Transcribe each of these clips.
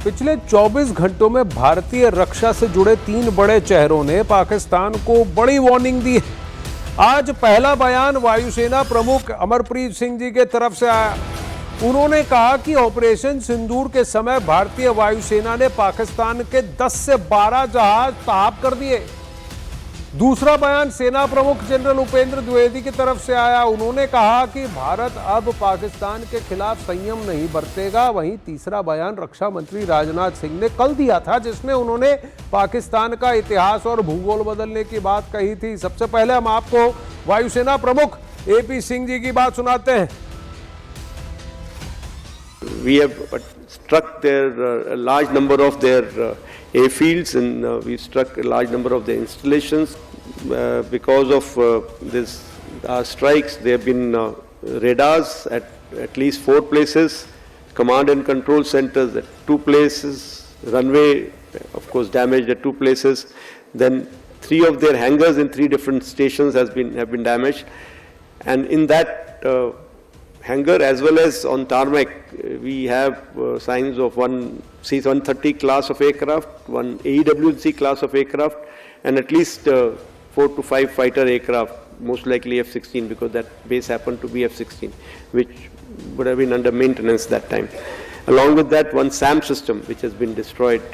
पिछले 24 घंटों में भारतीय रक्षा से जुड़े 3 बड़े चेहरों ने पाकिस्तान को बड़ी वार्निंग दी है। आज पहला बयान वायुसेना प्रमुख अमरप्रीत सिंह जी के तरफ से आया। उन्होंने कहा कि ऑपरेशन सिंदूर के समय भारतीय वायुसेना ने पाकिस्तान के 10 से 12 जहाज ताब कर दिए। दूसरा बयान सेना प्रमुख जनरल उपेंद्र द्विवेदी की तरफ से आया। उन्होंने कहा कि भारत अब पाकिस्तान के खिलाफ संयम नहीं बरतेगा। वहीं तीसरा बयान रक्षा मंत्री राजनाथ सिंह ने कल दिया था, जिसमें उन्होंने पाकिस्तान का इतिहास और भूगोल बदलने की बात कही थी। सबसे पहले हम आपको वायुसेना प्रमुख AP सिंह जी की बात सुनाते हैं। We have struck their a large number of their airfields, and we struck a large number of their installations. Because of this strikes, there have been radars at least 4 places, command and control centers at 2 places, runway, of course, damaged at 2 places. Then 3 of their hangars in 3 different stations have been damaged, and in that hangar as well as on tarmac, we have signs of one C-130 class of aircraft, one AEW&C class of aircraft, and at least 4 to 5 fighter aircraft, most likely F-16, because that base happened to be F-16, which would have been under maintenance that time. Along with that, one SAM system which has been destroyed.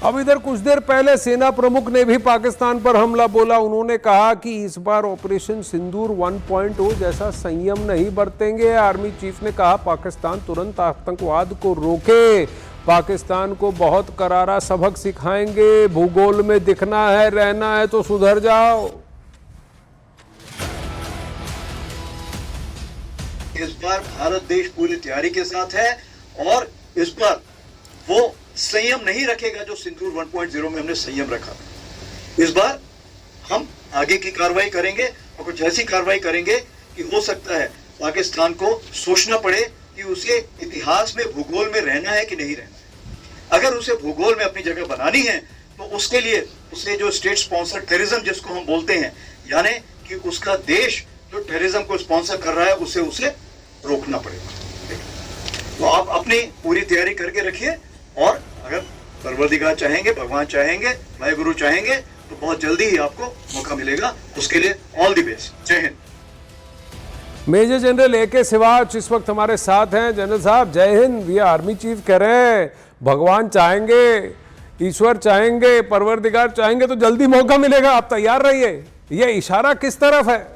अब इधर कुछ देर पहले सेना प्रमुख ने भी पाकिस्तान पर हमला बोला। उन्होंने कहा कि इस बार ऑपरेशन सिंदूर 1.0 जैसा संयम नहीं बरतेंगे। आर्मी चीफ ने कहा पाकिस्तान तुरंत आतंकवाद को रोके, पाकिस्तान को बहुत करारा सबक सिखाएंगे। भूगोल में दिखना है, रहना है तो सुधर जाओ। इस बार भारत देश पूरी तैयारी के साथ है और इस बार वो संयम नहीं रखेगा जो सिंदूर 1.0 में हमने संयम रखा। इस बार हम आगे की कार्रवाई करेंगे और कुछ ऐसी कार्रवाई करेंगे कि हो सकता है पाकिस्तान को सोचना पड़े कि उसे इतिहास में भूगोल में रहना है कि नहीं रहना है। अगर उसे भूगोल में अपनी जगह बनानी है तो उसके लिए उसे जो स्टेट स्पॉन्सर टेररिज्म जिसको हम बोलते हैं, यानी कि उसका देश जो टेररिज्म को स्पॉन्सर कर रहा है उसे रोकना पड़ेगा। तो आप अपनी पूरी तैयारी करके रखिए और अगर परवरदिगार चाहेंगे, भगवान चाहेंगे, वाहिगुरु चाहेंगे तो बहुत जल्दी ही आपको मौका मिलेगा। उसके लिए ऑल द बेस्ट। जय हिंद। मेजर जनरल AK सिवाच इस वक्त हमारे साथ हैं। जनरल साहब जय हिंद। ये आर्मी चीफ कह रहे हैं भगवान चाहेंगे, ईश्वर चाहेंगे, परवरदिगार चाहेंगे तो जल्दी मौका मिलेगा, आप तैयार रहिए। ये इशारा किस तरफ है?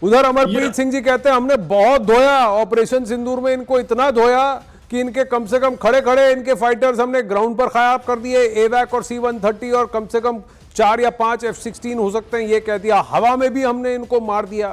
उधर अमरप्रीत सिंह जी कहते हैं हमने बहुत धोया ऑपरेशन सिंदूर में, इनको इतना धोया कि इनके कम से कम खड़े खड़े इनके फाइटर्स हमने ग्राउंड पर खराब कर दिए। AWAC और C-130 और कम से कम 4 या 5 F-16 हो सकते हैं, ये कह दिया। हवा में भी हमने इनको मार दिया।